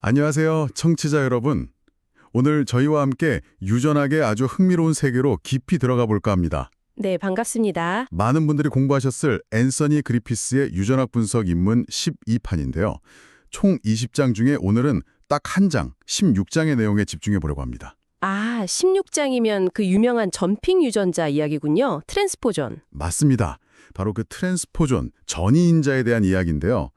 안녕하세요, 청취자 여러분. 오늘 저희와 함께 유전학의 아주 흥미로운 세계로 깊이 들어가 볼까 합니다. 네, 반갑습니다. 많은 분들이 공부하셨을 앤서니 그리피스의 유전학 분석 입문 12판인데요. 총 20장 중에 오늘은 딱 한 장, 16장의 내용에 집중해 보려고 합니다. 아, 16장이면 그 유명한 점핑 유전자 이야기군요. 트랜스포존. 맞습니다. 바로 그 트랜스포존, 전이인자에 대한 이야기인데요.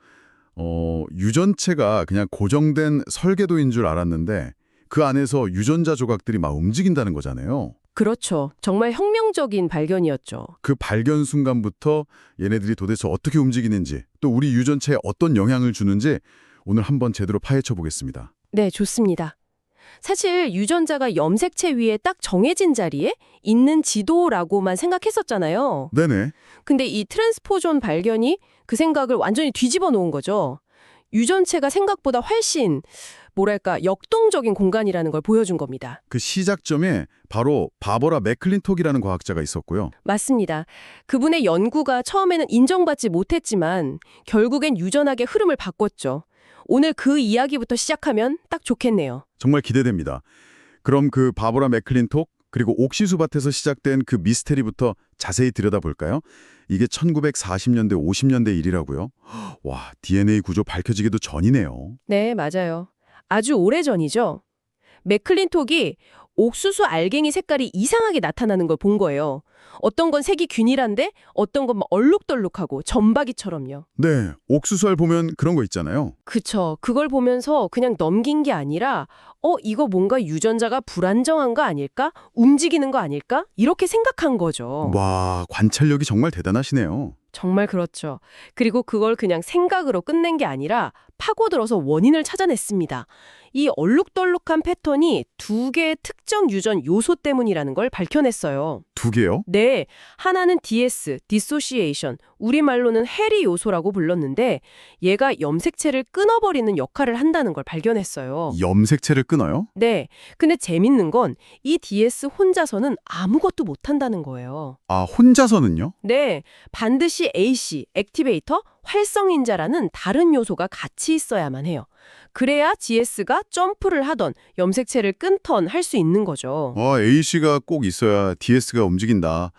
유전체가 그냥 고정된 설계도인 줄 알았는데 그 안에서 유전자 조각들이 막 움직인다는 거잖아요. 그렇죠. 정말 혁명적인 발견이었죠. 그 발견 순간부터 얘네들이 도대체 어떻게 움직이는지 또 우리 유전체에 어떤 영향을 주는지 오늘 한번 제대로 파헤쳐 보겠습니다. 네, 좋습니다. 사실 유전자가 염색체 위에 딱 정해진 자리에 있는 지도라고만 생각했었잖아요. 네네. 근데 이 트랜스포존 발견이 그 생각을 완전히 뒤집어 놓은 거죠. 유전체가 생각보다 훨씬 뭐랄까 역동적인 공간이라는 걸 보여준 겁니다. 그 시작점에 바로 바버라 맥클린톡이라는 과학자가 있었고요. 맞습니다. 그분의 연구가 처음에는 인정받지 못했지만 결국엔 유전학의 흐름을 바꿨죠. 오늘 그 이야기부터 시작하면 딱 좋겠네요. 정말 기대됩니다. 그럼 그 바버라 맥클린톡 그리고 옥시수밭에서 시작된 그 미스테리부터 자세히 들여다볼까요? 이게 1940년대, 50년대 일이라고요? 와, DNA 구조 밝혀지기도 전이네요. 네, 맞아요. 아주 오래전이죠. 맥클린톡이 옥수수 알갱이 색깔이 이상하게 나타나는 걸 본 거예요. 어떤 건 색이 균일한데 어떤 건 막 얼룩덜룩하고 점박이처럼요. 네, 옥수수알 보면 그런 거 있잖아요. 그쵸. 그걸 보면서 그냥 넘긴 게 아니라 이거 뭔가 유전자가 불안정한 거 아닐까? 움직이는 거 아닐까? 이렇게 생각한 거죠. 와, 관찰력이 정말 대단하시네요. 정말 그렇죠. 그리고 그걸 그냥 생각으로 끝낸 게 아니라 파고들어서 원인을 찾아냈습니다. 이 얼룩덜룩한 패턴이 두 개의 특정 유전 요소 때문이라는 걸 밝혀냈어요. 두 개요? 네, 하나는 DS, Dissociation, 우리말로는 해리 요소라고 불렀는데 얘가 염색체를 끊어버리는 역할을 한다는 걸 발견했어요. 염색체를 끊어요? 네, 근데 재밌는 건 이 DS 혼자서는 아무것도 못한다는 거예요. 아, 혼자서는요? 네, 반드시 AC, 액티베이터, 활성인자라는 다른 요소가 같이 있어야만 해요. 그래야 GS가 점프를 하던 염색체를 끊던 할 수 있는 거죠. A씨가 꼭 있어야 DS가 움직인다.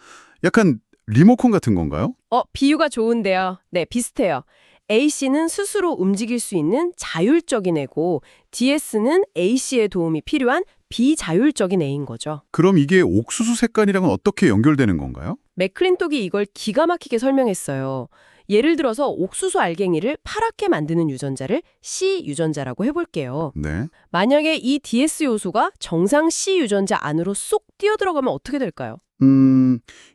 약간 리모컨 같은 건가요? 비유가 좋은데요. 네, 비슷해요. AC는 스스로 움직일 수 있는 자율적인 애고 DS는 AC의 도움이 필요한 비자율적인 애인 거죠. 그럼 이게 옥수수 색깔이랑은 어떻게 연결되는 건가요? 맥클린톡이 이걸 기가 막히게 설명했어요. 예를 들어서 옥수수 알갱이를 파랗게 만드는 유전자를 C 유전자라고 해볼게요. 네. 만약에 이 DS 요소가 정상 C 유전자 안으로 쏙 뛰어들어가면 어떻게 될까요?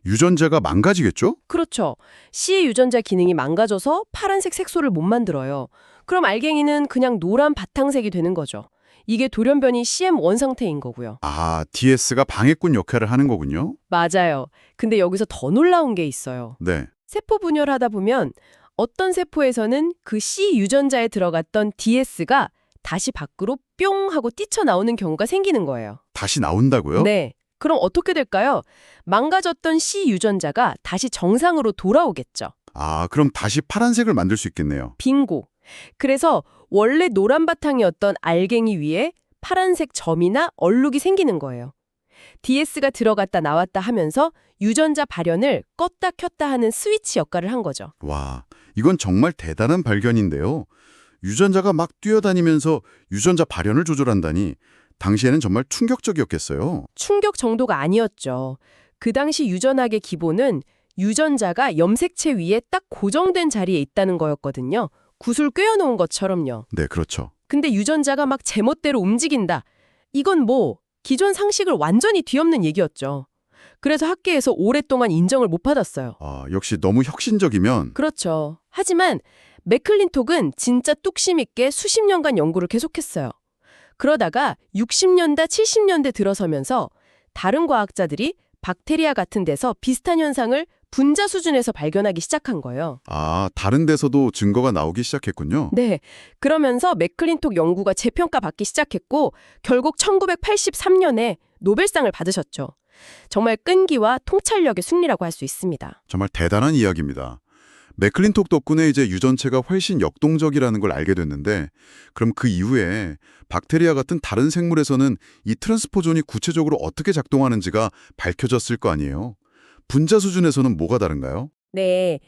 유전자가 망가지겠죠? 그렇죠. C 유전자 기능이 망가져서 파란색 색소를 못 만들어요. 그럼 알갱이는 그냥 노란 바탕색이 되는 거죠. 이게 돌연변이 CM1 상태인 거고요. 아, DS가 방해꾼 역할을 하는 거군요. 맞아요. 근데 여기서 더 놀라운 게 있어요. 네. 세포 분열하다 보면 어떤 세포에서는 그 C 유전자에 들어갔던 DS가 다시 밖으로 뿅 하고 뛰쳐나오는 경우가 생기는 거예요. 다시 나온다고요? 네. 그럼 어떻게 될까요? 망가졌던 C 유전자가 다시 정상으로 돌아오겠죠. 아, 그럼 다시 파란색을 만들 수 있겠네요. 빙고. 그래서 원래 노란 바탕이었던 알갱이 위에 파란색 점이나 얼룩이 생기는 거예요. DS가 들어갔다 나왔다 하면서 유전자 발현을 껐다 켰다 하는 스위치 역할을 한 거죠. 와, 이건 정말 대단한 발견인데요. 유전자가 막 뛰어다니면서 유전자 발현을 조절한다니 당시에는 정말 충격적이었겠어요. 충격 정도가 아니었죠. 그 당시 유전학의 기본은 유전자가 염색체 위에 딱 고정된 자리에 있다는 거였거든요. 굿을 꿰어놓은 것처럼요. 네, 그렇죠. 근데 유전자가 막 제멋대로 움직인다. 이건 뭐 기존 상식을 완전히 뒤엎는 얘기였죠. 그래서 학계에서 오랫동안 인정을 못 받았어요. 아, 역시 너무 혁신적이면 그렇죠. 하지만 맥클린톡은 진짜 뚝심 있게 수십 년간 연구를 계속했어요. 그러다가 60년대, 70년대 들어서면서 다른 과학자들이 박테리아 같은 데서 비슷한 현상을 분자 수준에서 발견하기 시작한 거예요. 아, 다른 데서도 증거가 나오기 시작했군요. 네. 그러면서 맥클린톡 연구가 재평가받기 시작했고 결국 1983년에 노벨상을 받으셨죠. 정말 끈기와 통찰력의 승리라고 할 수 있습니다. 정말 대단한 이야기입니다. 맥클린톡 덕분에 이제 유전체가 훨씬 역동적이라는 걸 알게 됐는데 그럼 그 이후에 박테리아 같은 다른 생물에서는 이 트랜스포존이 구체적으로 어떻게 작동하는지가 밝혀졌을 거 아니에요. 분자 수준에서는 뭐가 다른가요? 네,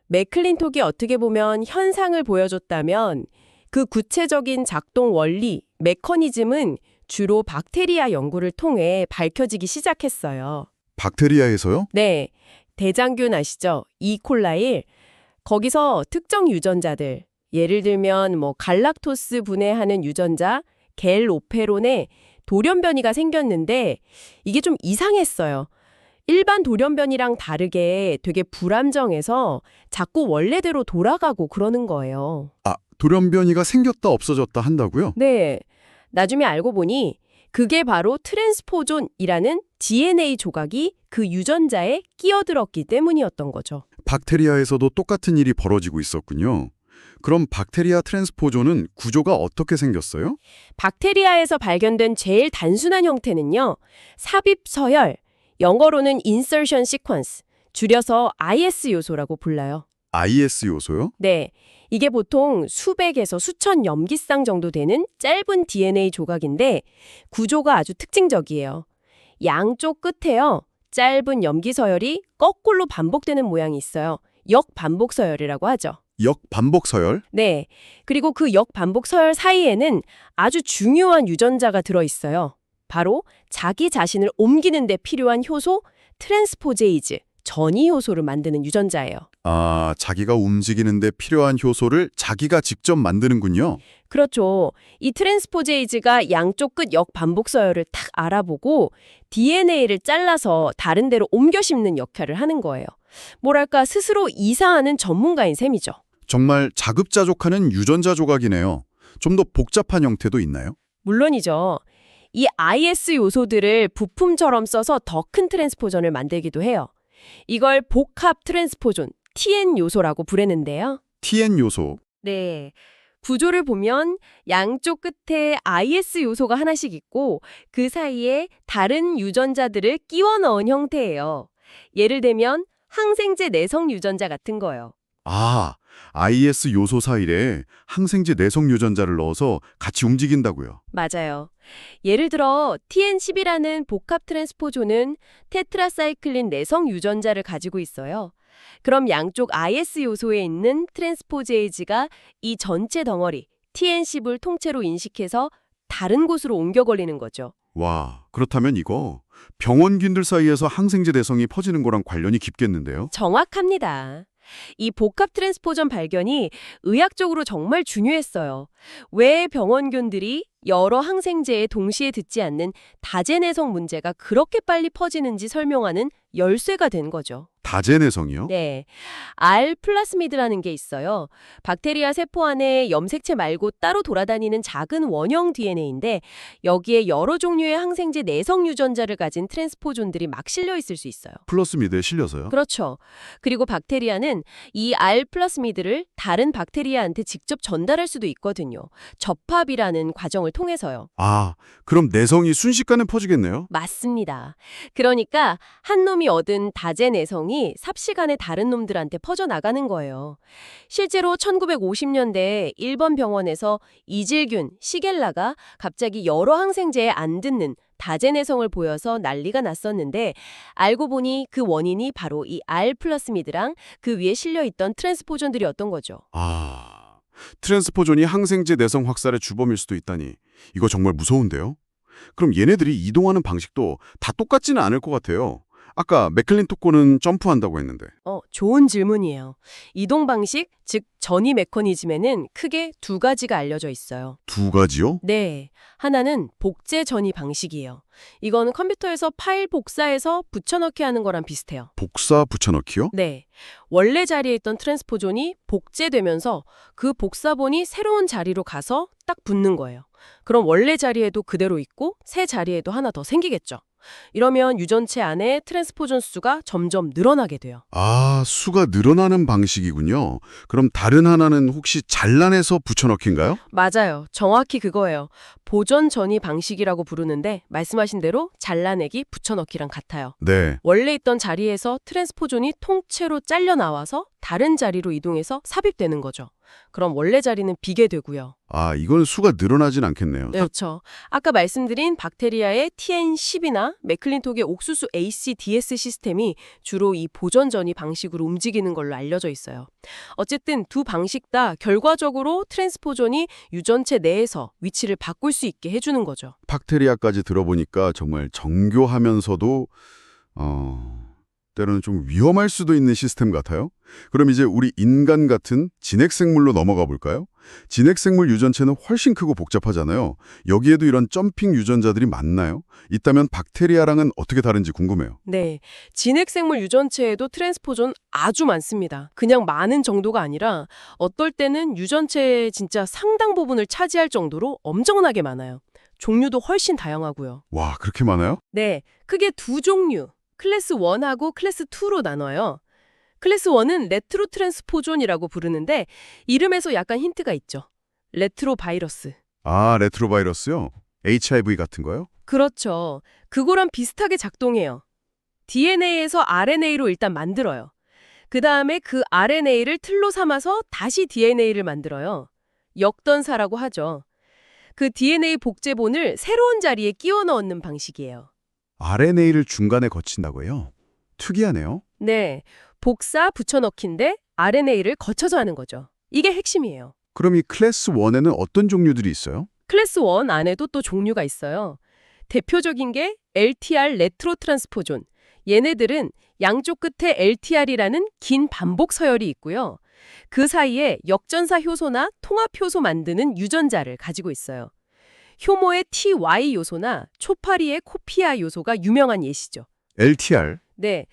맥클린톡이 어떻게 보면 현상을 보여줬다면 그 구체적인 작동 원리, 메커니즘은 주로 박테리아 연구를 통해 밝혀지기 시작했어요. 박테리아에서요? 네, 대장균 아시죠? 이콜라일. 거기서 특정 유전자들, 예를 들면 갈락토스 분해하는 유전자, 겔오페론에 돌연변이가 생겼는데 이게 좀 이상했어요. 일반 돌연변이랑 다르게 되게 불안정해서 자꾸 원래대로 돌아가고 그러는 거예요. 아, 돌연변이가 생겼다 없어졌다 한다고요? 네, 나중에 알고 보니 그게 바로 트랜스포존이라는 DNA 조각이 그 유전자에 끼어들었기 때문이었던 거죠. 박테리아에서도 똑같은 일이 벌어지고 있었군요. 그럼 박테리아 트랜스포존은 구조가 어떻게 생겼어요? 박테리아에서 발견된 제일 단순한 형태는요, 삽입 서열, 영어로는 insertion sequence, 줄여서 IS 요소라고 불러요. IS 요소요? 네, 이게 보통 수백에서 수천 염기쌍 정도 되는 짧은 DNA 조각인데 구조가 아주 특징적이에요. 양쪽 끝에요, 짧은 염기 서열이 거꾸로 반복되는 모양이 있어요. 역반복 서열이라고 하죠. 역반복 서열? 네, 그리고 그 역반복 서열 사이에는 아주 중요한 유전자가 들어있어요. 바로 자기 자신을 옮기는 데 필요한 효소 트랜스포제이즈, 전이 효소를 만드는 유전자예요. 아, 자기가 움직이는데 필요한 효소를 자기가 직접 만드는군요. 그렇죠. 이 트랜스포제이즈가 양쪽 끝 역반복 서열을 탁 알아보고 DNA를 잘라서 다른 데로 옮겨 심는 역할을 하는 거예요. 뭐랄까 스스로 이사하는 전문가인 셈이죠. 정말 자급자족하는 유전자 조각이네요. 좀 더 복잡한 형태도 있나요? 물론이죠. 이 IS 요소들을 부품처럼 써서 더 큰 트랜스포존을 만들기도 해요. 이걸 복합 트랜스포존, TN 요소라고 부르는데요. TN 요소. 네. 구조를 보면 양쪽 끝에 IS 요소가 하나씩 있고 그 사이에 다른 유전자들을 끼워 넣은 형태예요. 예를 들면 항생제 내성 유전자 같은 거요. 아, IS 요소 사이에 항생제 내성 유전자를 넣어서 같이 움직인다고요. 맞아요. 예를 들어 TN10이라는 복합 트랜스포존은 테트라사이클린 내성 유전자를 가지고 있어요. 그럼 양쪽 IS 요소에 있는 트랜스포제이즈가 이 전체 덩어리 TN10을 통째로 인식해서 다른 곳으로 옮겨 걸리는 거죠. 와, 그렇다면 이거 병원균들 사이에서 항생제 내성이 퍼지는 거랑 관련이 깊겠는데요? 정확합니다. 이 복합 트랜스포전 발견이 의학적으로 정말 중요했어요. 왜 병원균들이 여러 항생제에 동시에 듣지 않는 다제 내성 문제가 그렇게 빨리 퍼지는지 설명하는 열쇠가 된 거죠. 다제 내성이요? 네, R 플라스미드라는 게 있어요. 박테리아 세포 안에 염색체 말고 따로 돌아다니는 작은 원형 DNA인데 여기에 여러 종류의 항생제 내성 유전자를 가진 트랜스포존들이 막 실려 있을 수 있어요. 플러스미드에 실려서요? 그렇죠. 그리고 박테리아는 이 R 플러스미드를 다른 박테리아한테 직접 전달할 수도 있거든요. 접합이라는 과정을 통해서요. 아, 그럼 내성이 순식간에 퍼지겠네요? 맞습니다. 그러니까 한 놈이 얻은 다제 내성이 삽시간에 다른 놈들한테 퍼져나가는 거예요. 실제로 1950년대 일본 병원에서 이질균, 시겔라가 갑자기 여러 항생제에 안 듣는 다제 내성을 보여서 난리가 났었는데 알고 보니 그 원인이 바로 이 R 플러스미드랑 그 위에 실려있던 트랜스포존들이었던 거죠. 아, 트랜스포존이 항생제 내성 확산의 주범일 수도 있다니. 이거 정말 무서운데요? 그럼 얘네들이 이동하는 방식도 다 똑같지는 않을 것 같아요. 아까 맥클린토코는 점프한다고 했는데. 좋은 질문이에요. 이동 방식, 즉 전이 메커니즘에는 크게 두 가지가 알려져 있어요. 두 가지요? 네, 하나는 복제 전이 방식이에요. 이건 컴퓨터에서 파일 복사해서 붙여넣기 하는 거랑 비슷해요. 복사 붙여넣기요? 네, 원래 자리에 있던 트랜스포존이 복제되면서 그 복사본이 새로운 자리로 가서 딱 붙는 거예요. 그럼 원래 자리에도 그대로 있고 새 자리에도 하나 더 생기겠죠. 이러면 유전체 안에 트랜스포존 수가 점점 늘어나게 돼요. 아, 수가 늘어나는 방식이군요. 그럼 다른 하나는 혹시 잘라내서 붙여넣기인가요? 맞아요. 정확히 그거예요. 보존 전이 방식이라고 부르는데 말씀하신 대로 잘라내기, 붙여넣기랑 같아요. 네. 원래 있던 자리에서 트랜스포존이 통째로 잘려 나와서 다른 자리로 이동해서 삽입되는 거죠. 그럼 원래 자리는 비게 되고요. 아, 이건 수가 늘어나진 않겠네요. 네, 그렇죠. 아까 말씀드린 박테리아의 TN10이나 맥클린톡의 옥수수 ACDS 시스템이 주로 이 보존 전이 방식으로 움직이는 걸로 알려져 있어요. 어쨌든 두 방식 다 결과적으로 트랜스포존이 유전체 내에서 위치를 바꿀 수 있게 해주는 거죠. 박테리아까지 들어보니까 정말 정교하면서도 때로는 좀 위험할 수도 있는 시스템 같아요. 그럼 이제 우리 인간 같은 진핵생물로 넘어가 볼까요? 진핵생물 유전체는 훨씬 크고 복잡하잖아요. 여기에도 이런 점핑 유전자들이 많나요? 있다면 박테리아랑은 어떻게 다른지 궁금해요. 네, 진핵생물 유전체에도 트랜스포존 아주 많습니다. 그냥 많은 정도가 아니라 어떨 때는 유전체의 진짜 상당 부분을 차지할 정도로 엄청나게 많아요. 종류도 훨씬 다양하고요. 와, 그렇게 많아요? 네, 크게 두 종류, 클래스 1하고 클래스 2로 나눠요. 클래스 1은 레트로 트랜스포존이라고 부르는데 이름에서 약간 힌트가 있죠. 레트로 바이러스. 아, 레트로바이러스요? HIV 같은 거요? 그렇죠. 그거랑 비슷하게 작동해요. DNA에서 RNA로 일단 만들어요. 그 다음에 그 RNA를 틀로 삼아서 다시 DNA를 만들어요. 역던사라고 하죠. 그 DNA 복제본을 새로운 자리에 끼워 넣는 방식이에요. RNA를 중간에 거친다고요? 특이하네요. 네, 복사 붙여넣기인데 RNA를 거쳐서 하는 거죠. 이게 핵심이에요. 그럼 이 클래스 1에는 어떤 종류들이 있어요? 클래스 1 안에도 또 종류가 있어요. 대표적인 게 LTR 레트로 트랜스포존. 얘네들은 양쪽 끝에 LTR이라는 긴 반복 서열이 있고요. 그 사이에 역전사 효소나 통합 효소 만드는 유전자를 가지고 있어요. 효모의 TY 요소나 초파리의 코피아 요소가 유명한 예시죠. LTR? 네.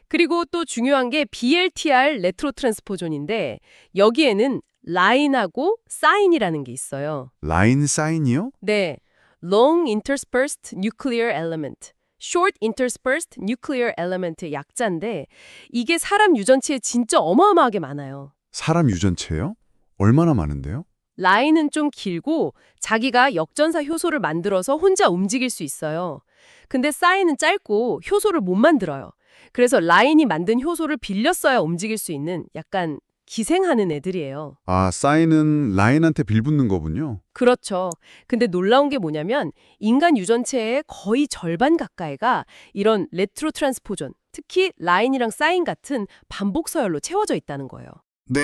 그리고 또 중요한 게 BLTR 레트로 트랜스포존인데 여기에는 라인하고 사인이라는 게 있어요. 라인 사인이요? 네. Long interspersed nuclear element, short interspersed nuclear element 약자인데 이게 사람 유전체에 진짜 어마어마하게 많아요. 사람 유전체요? 얼마나 많은데요? 라인은 좀 길고 자기가 역전사 효소를 만들어서 혼자 움직일 수 있어요. 근데 사인은 짧고 효소를 못 만들어요. 그래서 라인이 만든 효소를 빌려 써야 움직일 수 있는 약간 기생하는 애들이에요. 아, 사인은 라인한테 빌붙는 거군요. 그렇죠. 근데 놀라운 게 뭐냐면 인간 유전체의 거의 절반 가까이가 이런 레트로 트랜스포존, 특히 라인이랑 사인 같은 반복 서열로 채워져 있다는 거예요. 네.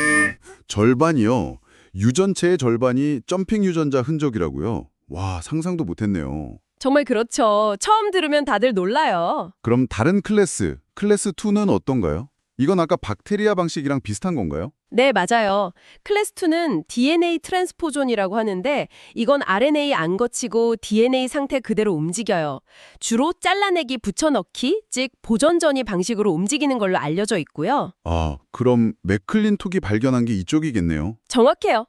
절반이요. 유전체의 절반이 점핑 유전자 흔적이라고요. 와, 상상도 못했네요. 정말 그렇죠. 처음 들으면 다들 놀라요. 그럼 다른 클래스 2는 어떤가요? 이건 아까 박테리아 방식이랑 비슷한 건가요? 네, 맞아요. 클래스 2는 DNA 트랜스포존이라고 하는데 이건 RNA 안 거치고 DNA 상태 그대로 움직여요. 주로 잘라내기 붙여넣기, 즉 보존전이 방식으로 움직이는 걸로 알려져 있고요. 아, 그럼 맥클린톡이 발견한 게 이쪽이겠네요. 정확해요.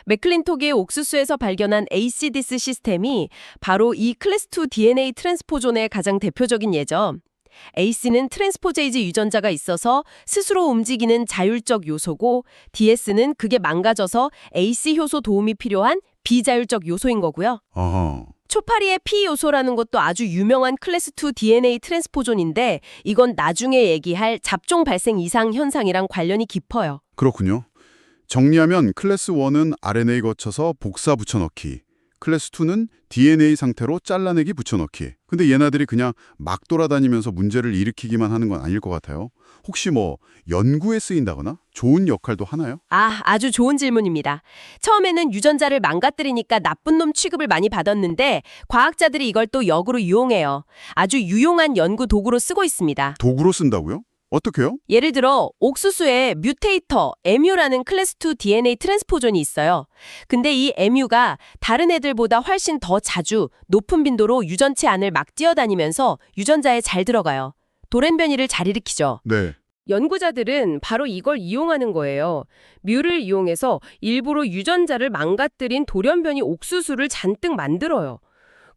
맥클린톡의 옥수수에서 발견한 ACDS 시스템이 바로 이 클래스 2 DNA 트랜스포존의 가장 대표적인 예죠. AC는 트랜스포제이즈 유전자가 있어서 스스로 움직이는 자율적 요소고 DS는 그게 망가져서 AC 효소 도움이 필요한 비자율적 요소인 거고요. 아하. 초파리의 P 요소라는 것도 아주 유명한 클래스 2 DNA 트랜스포존인데 이건 나중에 얘기할 잡종 발생 이상 현상이랑 관련이 깊어요. 그렇군요. 정리하면 클래스 1은 RNA 거쳐서 복사 붙여넣기, 클래스 2는 DNA 상태로 잘라내기 붙여넣기. 근데 얘네들이 그냥 막 돌아다니면서 문제를 일으키기만 하는 건 아닐 것 같아요. 혹시 뭐 연구에 쓰인다거나 좋은 역할도 하나요? 아주 좋은 질문입니다. 처음에는 유전자를 망가뜨리니까 나쁜 놈 취급을 많이 받았는데 과학자들이 이걸 또 역으로 이용해요. 아주 유용한 연구 도구로 쓰고 있습니다. 도구로 쓴다고요? 어떻게요? 예를 들어 옥수수에 뮤테이터, MU라는 클래스 2 DNA 트랜스포존이 있어요. 근데 이 MU가 다른 애들보다 훨씬 더 자주 높은 빈도로 유전체 안을 막 뛰어다니면서 유전자에 잘 들어가요. 돌연변이를 잘 일으키죠. 네. 연구자들은 바로 이걸 이용하는 거예요. 뮤를 이용해서 일부러 유전자를 망가뜨린 돌연변이 옥수수를 잔뜩 만들어요.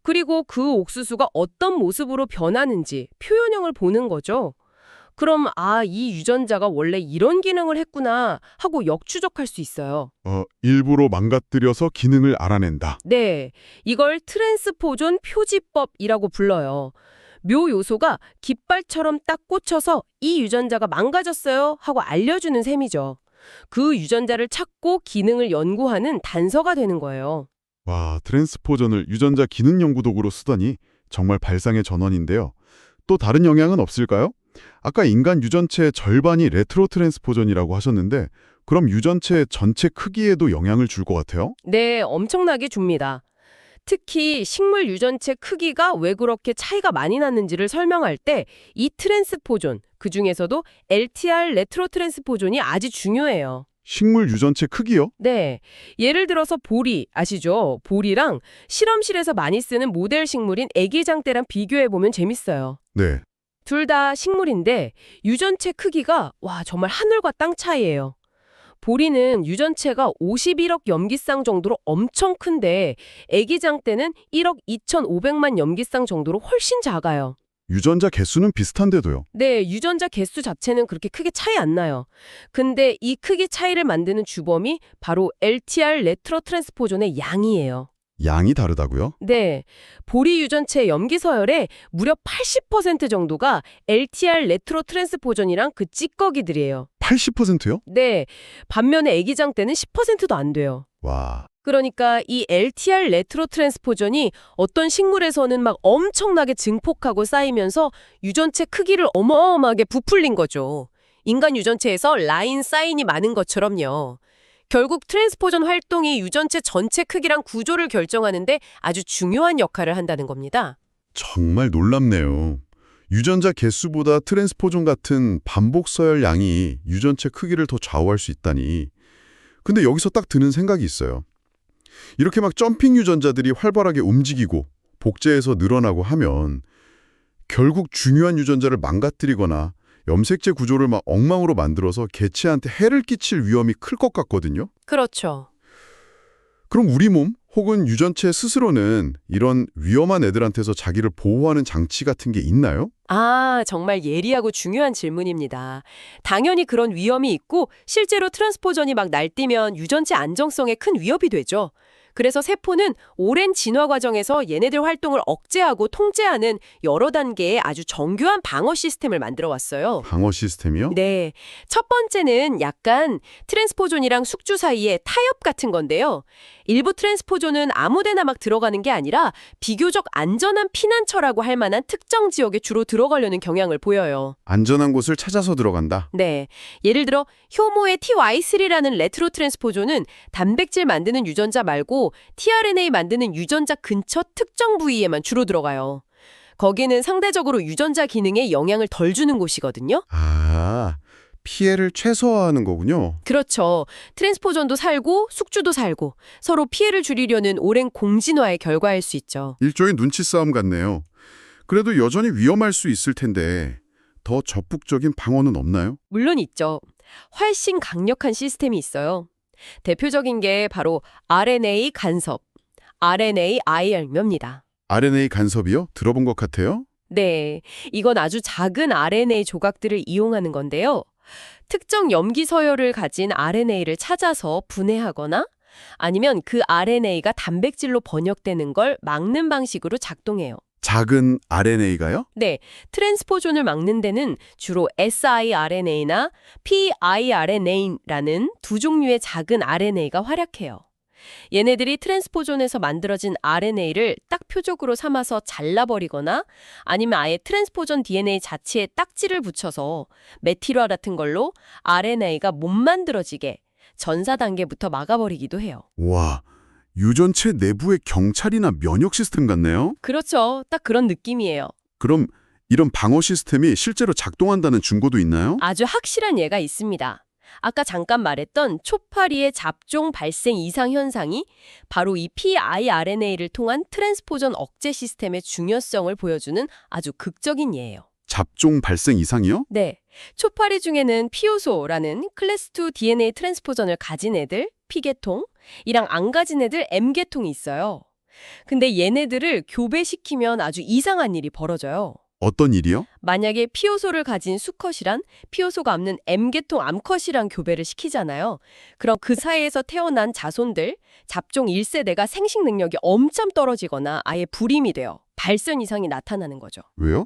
그리고 그 옥수수가 어떤 모습으로 변하는지 표현형을 보는 거죠. 그럼 이 유전자가 원래 이런 기능을 했구나 하고 역추적할 수 있어요. 일부러 망가뜨려서 기능을 알아낸다. 네, 이걸 트랜스포존 표지법이라고 불러요. 묘 요소가 깃발처럼 딱 꽂혀서 이 유전자가 망가졌어요 하고 알려주는 셈이죠. 그 유전자를 찾고 기능을 연구하는 단서가 되는 거예요. 와, 트랜스포전을 유전자 기능 연구 도구로 쓰다니 정말 발상의 전환인데요. 또 다른 영향은 없을까요? 아까 인간 유전체의 절반이 레트로 트랜스포전이라고 하셨는데 그럼 유전체 전체 크기에도 영향을 줄 것 같아요? 네, 엄청나게 줍니다. 특히 식물 유전체 크기가 왜 그렇게 차이가 많이 났는지를 설명할 때 이 트랜스포존, 그중에서도 LTR 레트로 트랜스포존이 아주 중요해요. 식물 유전체 크기요? 네, 예를 들어서 보리, 아시죠? 보리랑 실험실에서 많이 쓰는 모델 식물인 애기장대랑 비교해보면 재밌어요. 네. 둘 다 식물인데 유전체 크기가 정말 하늘과 땅 차이예요. 보리는 유전체가 51억 염기쌍 정도로 엄청 큰데 애기장 때는 1억 2,500만 염기쌍 정도로 훨씬 작아요. 유전자 개수는 비슷한데도요. 네, 유전자 개수 자체는 그렇게 크게 차이 안 나요. 근데 이 크기 차이를 만드는 주범이 바로 LTR 레트로 트랜스포존의 양이에요. 양이 다르다고요? 네, 보리 유전체 염기 서열의 무려 80% 정도가 LTR 레트로 트랜스포존이랑 그 찌꺼기들이에요. 80%요? 네, 반면에 애기장 때는 10%도 안 돼요. 와, 그러니까 이 LTR 레트로 트랜스포전이 어떤 식물에서는 막 엄청나게 증폭하고 쌓이면서 유전체 크기를 어마어마하게 부풀린 거죠. 인간 유전체에서 라인 사인이 많은 것처럼요. 결국 트랜스포전 활동이 유전체 전체 크기랑 구조를 결정하는데 아주 중요한 역할을 한다는 겁니다. 정말 놀랍네요. 유전자 개수보다 트랜스포존 같은 반복 서열 양이 유전체 크기를 더 좌우할 수 있다니. 근데 여기서 딱 드는 생각이 있어요. 이렇게 막 점핑 유전자들이 활발하게 움직이고 복제해서 늘어나고 하면 결국 중요한 유전자를 망가뜨리거나 염색체 구조를 막 엉망으로 만들어서 개체한테 해를 끼칠 위험이 클 것 같거든요. 그렇죠. 그럼 우리 몸 혹은 유전체 스스로는 이런 위험한 애들한테서 자기를 보호하는 장치 같은 게 있나요? 정말 예리하고 중요한 질문입니다. 당연히 그런 위험이 있고 실제로 트랜스포전이 막 날뛰면 유전체 안정성에 큰 위협이 되죠. 그래서 세포는 오랜 진화 과정에서 얘네들 활동을 억제하고 통제하는 여러 단계의 아주 정교한 방어 시스템을 만들어 왔어요. 방어 시스템이요? 네. 첫 번째는 약간 트랜스포존이랑 숙주 사이의 타협 같은 건데요. 일부 트랜스포존은 아무데나 막 들어가는 게 아니라 비교적 안전한 피난처라고 할 만한 특정 지역에 주로 들어가려는 경향을 보여요. 안전한 곳을 찾아서 들어간다. 네. 예를 들어 효모의 TY3라는 레트로 트랜스포존은 단백질 만드는 유전자 말고 tRNA 만드는 유전자 근처 특정 부위에만 주로 들어가요. 거기는 상대적으로 유전자 기능에 영향을 덜 주는 곳이거든요. 피해를 최소화하는 거군요. 그렇죠. 트랜스포전도 살고 숙주도 살고 서로 피해를 줄이려는 오랜 공진화의 결과일 수 있죠. 일종의 눈치 싸움 같네요. 그래도 여전히 위험할 수 있을 텐데 더 적극적인 방어는 없나요? 물론 있죠. 훨씬 강력한 시스템이 있어요. 대표적인 게 바로 RNA 간섭, RNAIR입니다. RNA 간섭이요? 들어본 것 같아요? 네, 이건 아주 작은 RNA 조각들을 이용하는 건데요. 특정 염기 서열을 가진 RNA를 찾아서 분해하거나 아니면 그 RNA가 단백질로 번역되는 걸 막는 방식으로 작동해요. 작은 RNA가요? 네, 트랜스포존을 막는 데는 주로 siRNA나 piRNA라는 두 종류의 작은 RNA가 활약해요. 얘네들이 트랜스포존에서 만들어진 RNA를 딱 표적으로 삼아서 잘라버리거나 아니면 아예 트랜스포존 DNA 자체에 딱지를 붙여서 메틸화 같은 걸로 RNA가 못 만들어지게 전사 단계부터 막아버리기도 해요. 와, 유전체 내부의 경찰이나 면역 시스템 같네요? 그렇죠. 딱 그런 느낌이에요. 그럼 이런 방어 시스템이 실제로 작동한다는 증거도 있나요? 아주 확실한 예가 있습니다. 아까 잠깐 말했던 초파리의 잡종 발생 이상 현상이 바로 이 piRNA를 통한 트랜스포전 억제 시스템의 중요성을 보여주는 아주 극적인 예예요. 잡종 발생 이상이요? 네, 초파리 중에는 피오소라는 클래스 2 DNA 트랜스포전을 가진 애들, P계통, 이랑 안 가진 애들, M계통이 있어요. 근데 얘네들을 교배시키면 아주 이상한 일이 벌어져요. 어떤 일이요? 만약에 P요소를 가진 수컷이란 P요소가 없는 M계통 암컷이랑 교배를 시키잖아요. 그럼 그 사이에서 태어난 자손들, 잡종 1세대가 생식 능력이 엄청 떨어지거나 아예 불임이 돼요. 발선 이상이 나타나는 거죠. 왜요?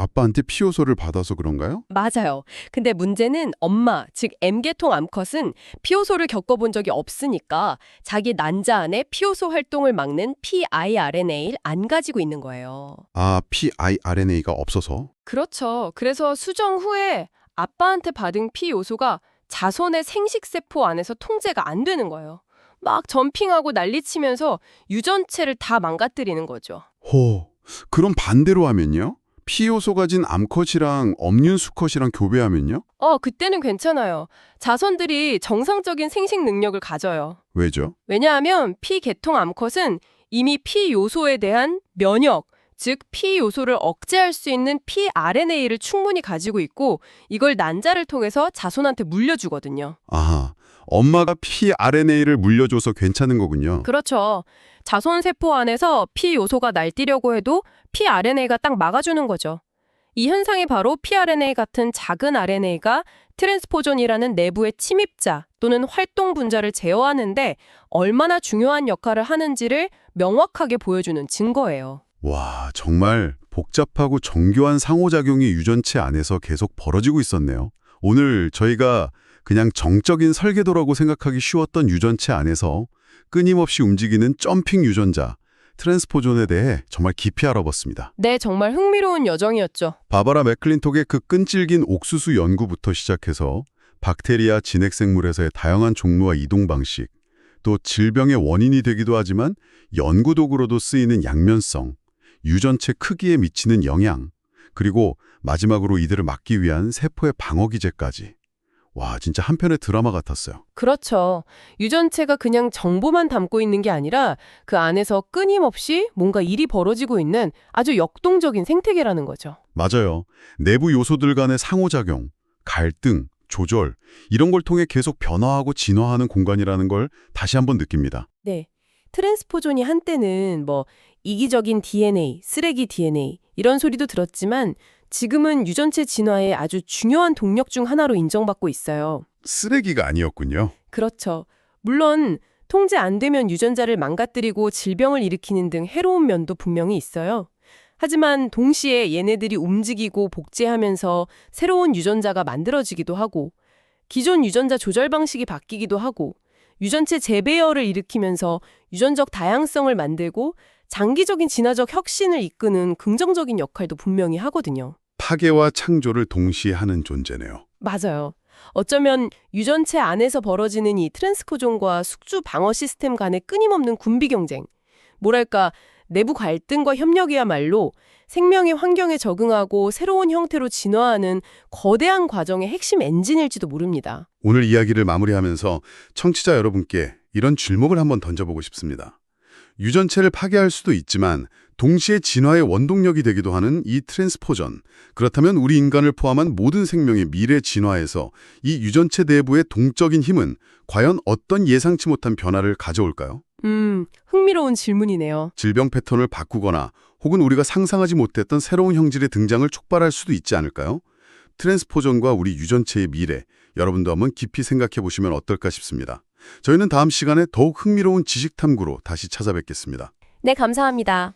아빠한테 피요소를 받아서 그런가요? 맞아요. 근데 문제는 엄마, 즉 M계통 암컷은 P요소를 겪어본 적이 없으니까 자기 난자 안에 P요소 활동을 막는 piRNA를 안 가지고 있는 거예요. 아, piRNA가 없어서? 그렇죠. 그래서 수정 후에 아빠한테 받은 P 요소가 자손의 생식세포 안에서 통제가 안 되는 거예요. 막 점핑하고 난리치면서 유전체를 다 망가뜨리는 거죠. 그럼 반대로 하면요? 피요소 가진 암컷이랑 엄륜 수컷이랑 교배하면요? 그때는 괜찮아요. 자손들이 정상적인 생식 능력을 가져요. 왜죠? 왜냐하면 P 계통 암컷은 이미 P 요소에 대한 면역, 즉 P 요소를 억제할 수 있는 piRNA를 충분히 가지고 있고 이걸 난자를 통해서 자손한테 물려주거든요. 아하, 엄마가 piRNA를 물려줘서 괜찮은 거군요. 그렇죠. 자손 세포 안에서 P 요소가 날뛰려고 해도 piRNA가 딱 막아주는 거죠. 이 현상이 바로 piRNA 같은 작은 RNA가 트랜스포존이라는 내부의 침입자 또는 활동 분자를 제어하는데 얼마나 중요한 역할을 하는지를 명확하게 보여주는 증거예요. 와, 정말 복잡하고 정교한 상호작용이 유전체 안에서 계속 벌어지고 있었네요. 오늘 저희가 그냥 정적인 설계도라고 생각하기 쉬웠던 유전체 안에서 끊임없이 움직이는 점핑 유전자, 트랜스포존에 대해 정말 깊이 알아봤습니다. 네, 정말 흥미로운 여정이었죠. 바바라 맥클린톡의 그 끈질긴 옥수수 연구부터 시작해서 박테리아 진핵생물에서의 다양한 종류와 이동 방식, 또 질병의 원인이 되기도 하지만 연구 도구로도 쓰이는 양면성, 유전체 크기에 미치는 영향, 그리고 마지막으로 이들을 막기 위한 세포의 방어 기제까지. 와, 진짜 한편의 드라마 같았어요. 그렇죠. 유전체가 그냥 정보만 담고 있는 게 아니라 그 안에서 끊임없이 뭔가 일이 벌어지고 있는 아주 역동적인 생태계라는 거죠. 맞아요. 내부 요소들 간의 상호작용, 갈등, 조절, 이런 걸 통해 계속 변화하고 진화하는 공간이라는 걸 다시 한번 느낍니다. 네. 트랜스포존이 한때는 이기적인 DNA, 쓰레기 DNA 이런 소리도 들었지만 지금은 유전체 진화의 아주 중요한 동력 중 하나로 인정받고 있어요. 쓰레기가 아니었군요. 그렇죠. 물론 통제 안 되면 유전자를 망가뜨리고 질병을 일으키는 등 해로운 면도 분명히 있어요. 하지만 동시에 얘네들이 움직이고 복제하면서 새로운 유전자가 만들어지기도 하고 기존 유전자 조절 방식이 바뀌기도 하고 유전체 재배열을 일으키면서 유전적 다양성을 만들고 장기적인 진화적 혁신을 이끄는 긍정적인 역할도 분명히 하거든요. 파괴와 창조를 동시에 하는 존재네요. 맞아요. 어쩌면 유전체 안에서 벌어지는 이 트랜스포존과 숙주 방어 시스템 간의 끊임없는 군비 경쟁, 뭐랄까 내부 갈등과 협력이야말로 생명의 환경에 적응하고 새로운 형태로 진화하는 거대한 과정의 핵심 엔진일지도 모릅니다. 오늘 이야기를 마무리하면서 청취자 여러분께 이런 질문을 한번 던져보고 싶습니다. 유전체를 파괴할 수도 있지만 동시에 진화의 원동력이 되기도 하는 이 트랜스포전. 그렇다면 우리 인간을 포함한 모든 생명의 미래 진화에서 이 유전체 내부의 동적인 힘은 과연 어떤 예상치 못한 변화를 가져올까요? 흥미로운 질문이네요. 질병 패턴을 바꾸거나 혹은 우리가 상상하지 못했던 새로운 형질의 등장을 촉발할 수도 있지 않을까요? 트랜스포전과 우리 유전체의 미래, 여러분도 한번 깊이 생각해 보시면 어떨까 싶습니다. 저희는 다음 시간에 더욱 흥미로운 지식 탐구로 다시 찾아뵙겠습니다. 네, 감사합니다.